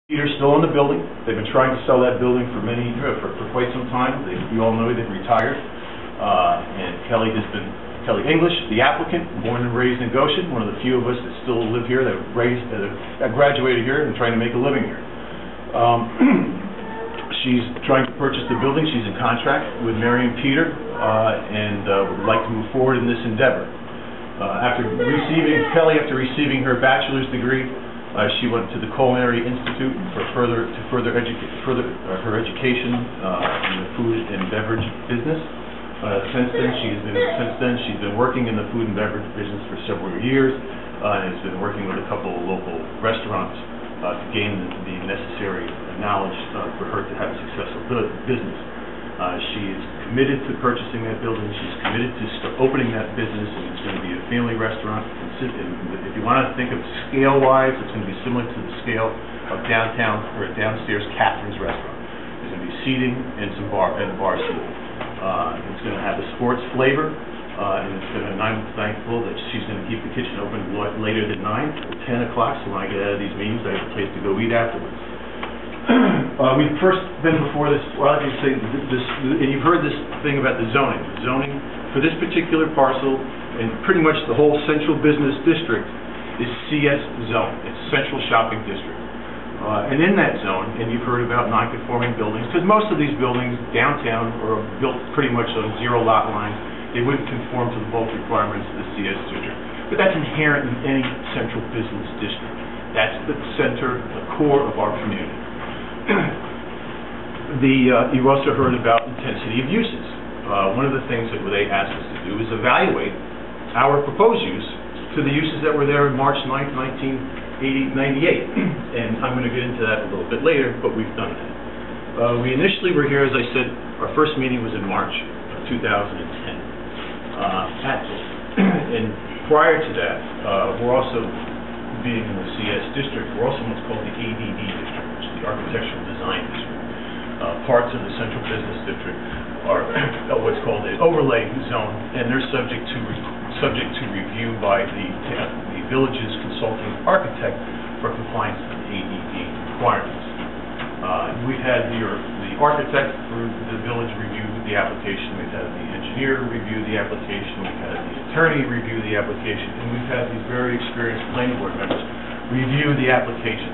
Peter's still in the building. They've been trying to sell that building for quite some time. We all know they've retired. And Kelly English, the applicant, born and raised in Goshen, one of the few of us that still live here, that graduated here and trying to make a living here. She's trying to purchase the building. She's in contract with Mary and Peter, and would like to move forward in this endeavor. After receiving her bachelor's degree, she went to the Culinary Institute for further her education in the food and beverage business. Since then, she's been working in the food and beverage business for several years, and has been working with a couple of local restaurants to gain the necessary knowledge for her to have a successful business. She is committed to purchasing that building. She's committed to opening that business, and it's going to be a family restaurant. If you want to think of scale-wise, it's going to be similar to the scale of downtown or a downstairs Catherine's restaurant. There's going to be seating and some bar seating. It's going to have a sports flavor, and I'm thankful that she's going to keep the kitchen open later than 9 or 10 o'clock, so when I get out of these meetings, I have a place to go eat afterwards. We've first been before this, well, I can say this, and you've heard this thing about the zoning. The zoning for this particular parcel, and pretty much the whole central business district, is CS zone. It's Central Shopping District. And in that zone, and you've heard about non-conforming buildings, because most of these buildings downtown are built pretty much on zero lot lines. They wouldn't conform to the bulk requirements of the CS district. But that's inherent in any central business district. That's the center, the core of our community. You've also heard about intensity of uses. One of the things that they asked us to do is evaluate our proposed use to the uses that were there on March 9th, 1998. And I'm going to get into that a little bit later, but we've done that. We initially were here, as I said, our first meeting was in March of 2010. And prior to that, we're also, being in the CS district, we're also what's called the ADD district, which is the Architectural Design District. Parts of the Central Business District are what's called an overlay zone, and they're subject to review by the village's consulting architect for compliance with ADD requirements. We've had the architect for the village review the application, we've had the engineer review the application, we've had the attorney review the application, and we've had these very experienced planning board members review the application.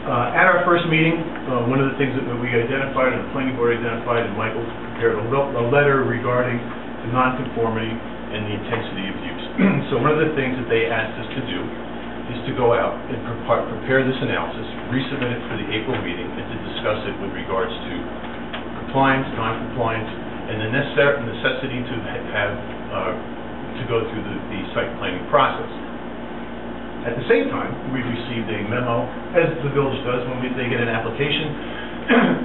At our first meeting, one of the things that we identified, and the planning board identified, and Michael prepared a letter regarding the nonconformity and the intensity of use. So one of the things that they asked us to do is to go out and prepare this analysis, resubmit it for the April meeting, and to discuss it with regards to compliance, non-compliance, and the necessity to go through the site planning process. At the same time, we received a memo, as the village does when they get an application.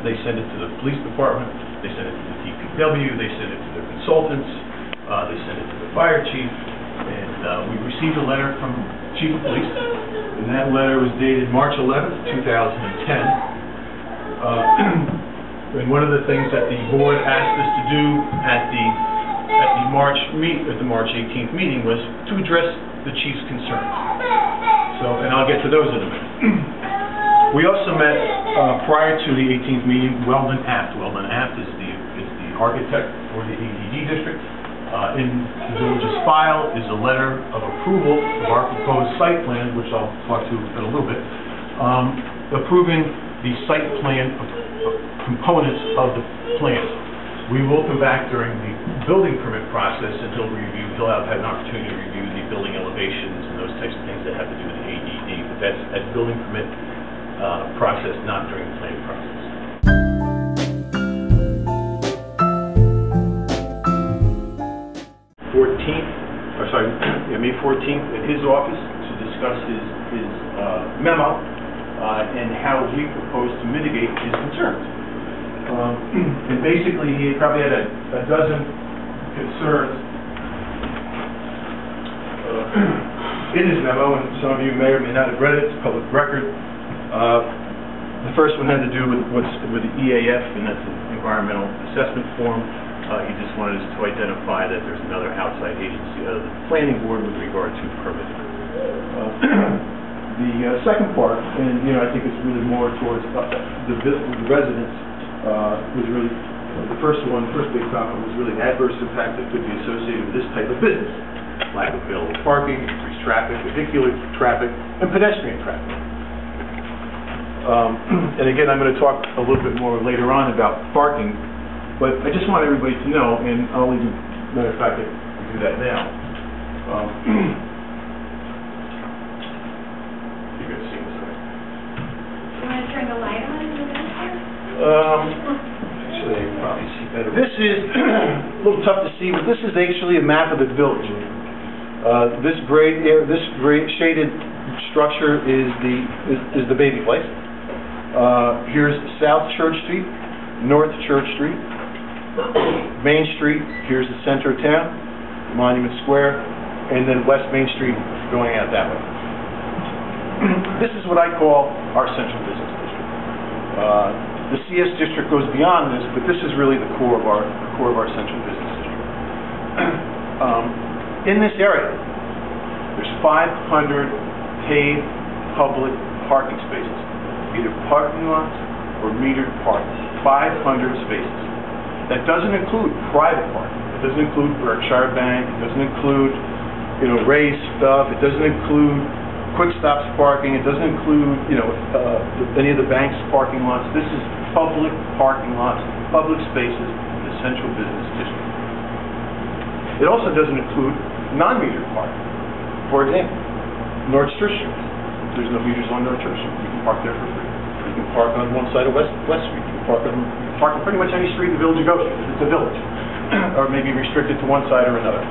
They send it to the police department, they send it to the DPW, they send it to their consultants, they send it to the fire chief, and we received a letter from Chief of Police, and that letter was dated March 11th, 2010. And one of the things that the board asked us to do at the March 18th meeting was to address the chief's concerns. So, and I'll get to those in a minute. We also met prior to the 18th meeting, Weldon Apt. Weldon Apt is the architect for the ADD district. In the village's file is a letter of approval of our proposed site plan, which I'll talk to in a little bit, approving the site plan components of the plan. We will come back during the building permit process, and he'll have an opportunity to review the building elevations and those types of things that have to do with the ADD, but that's at building permit process, not during the planning process. May 14th at his office to discuss his memo and how we propose to mitigate his concerns. And basically, he probably had a dozen concerns in his memo, and some of you may or may not have read it. It's public record. The first one had to do with the EAF, and that's an environmental assessment form. He just wanted us to identify that there's another outside agency other than the planning board with regard to permitting. The second part, and I think it's really more towards the residents, was really the first big topic was really adverse impact that could be associated with this type of business: lack of available parking, increased traffic, vehicular traffic, and pedestrian traffic. And again, I'm going to talk a little bit more later on about parking, but I just want everybody to know, and I'll even, matter of fact, I can do that now. You guys see this, right? You want to turn the light on in the back? Actually, I can probably see better. This is a little tough to see, but this is actually a map of the village. This gray shaded structure is the baby place. Here's South Church Street, North Church Street, Main Street. Here's the center of town, Monument Square, and then West Main Street going out that way. This is what I call our central business district. The CS district goes beyond this, but this is really the core of our central business district. In this area, there's 500 paid public parking spaces, either parking lots or metered parking. 500 spaces. That doesn't include private parking. It doesn't include Berkshire Bank. It doesn't include, Ray's stuff. It doesn't include Quick Stop's parking. It doesn't include, any of the bank's parking lots. This is public parking lots, public spaces in the central business district. It also doesn't include non-metered parking. For example, North Church Street. There's no meters on North Church Street. You can park there for free. You can park on one side of West Street. You can park on pretty much any street in the village of Goshen, if it's a village, or maybe restricted to one side or another.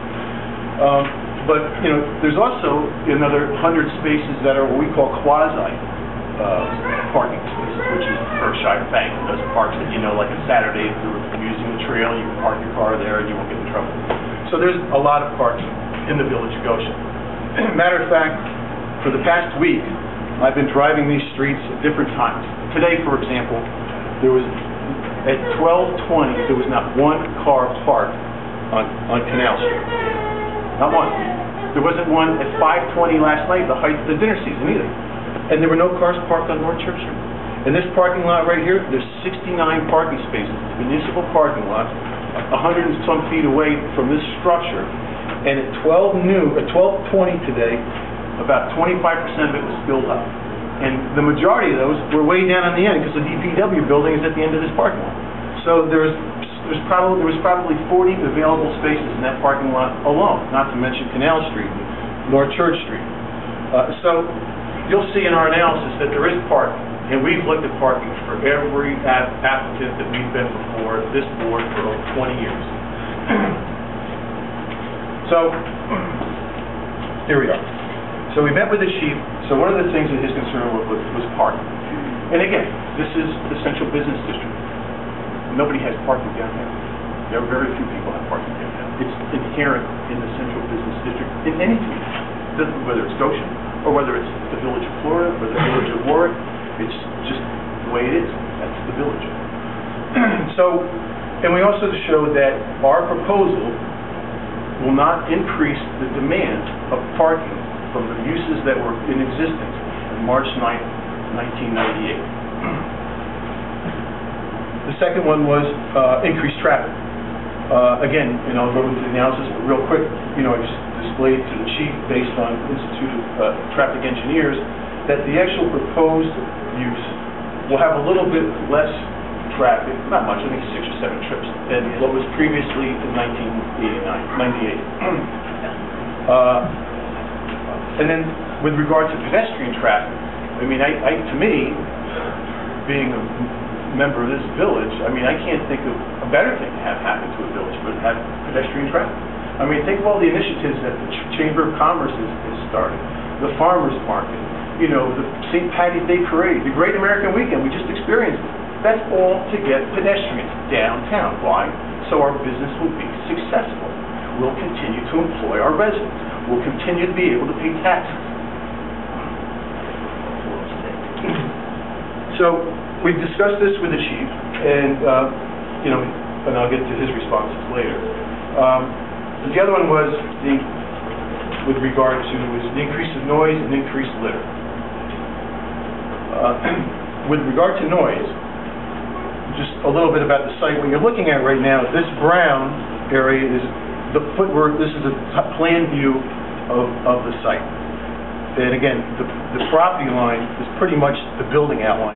But there's also another 100 spaces that are what we call quasi parking spaces, which is Berkshire Bank does parks that like a Saturday if you're using the trail, you can park your car there and you won't get in trouble. So there's a lot of parking in the village of Goshen. Matter of fact, for the past week, I've been driving these streets at different times. Today, for example, there was at 12:20 there was not one car parked on Canal Street. Not one. There wasn't one at 5:20 last night, the height of the dinner season either. And there were no cars parked on North Church Street. In this parking lot right here, there's 69 parking spaces. It's a municipal parking lot, 100 and some feet away from this structure. And at 12:20 today, about 25% of it was filled up. And the majority of those were way down on the end because the DPW building is at the end of this parking lot. So there was probably 40 available spaces in that parking lot alone, not to mention Canal Street, North Church Street. So you'll see in our analysis that there is parking, and we've looked at parking for every applicant that we've been before this board for over 20 years. So here we are. So we met with the chief. So one of the things that his concern was parking. And again, this is the central business district. Nobody has parking downtown. There are very few people have parking downtown. It's inherent in the central business district in any community, whether it's Goshen or whether it's the village of Florida or the village of Warwick. It's just the way it is. That's the village. So, and we also show that our proposal will not increase the demand of parking from the uses that were in existence on March 9th, 1998. The second one was increased traffic. Again, I'll go into the analysis, but real quick, I just displayed to the chief, based on Institute of Traffic Engineers, that the actual proposed use will have a little bit less traffic, not much, I think 6 or 7 trips, than what was previously in 1998. And then, with regard to pedestrian traffic, to me, being a member of this village, I can't think of a better thing to have happen to a village but have pedestrian traffic. Think of all the initiatives that the Chamber of Commerce has started, the Farmers Market, the St. Patty's Day Parade, the Great American Weekend we just experienced. That's all to get pedestrians downtown. Why? So our business will be successful. We'll continue to employ our residents. We'll continue to be able to pay taxes. So we've discussed this with the chief, and and I'll get to his responses later. The other one was with regard to the increase of noise and increased litter. With regard to noise, just a little bit about the site. What you're looking at right now, this brown area is the footwork. This is a plan view of the site. And again, the property line is pretty much the building outline.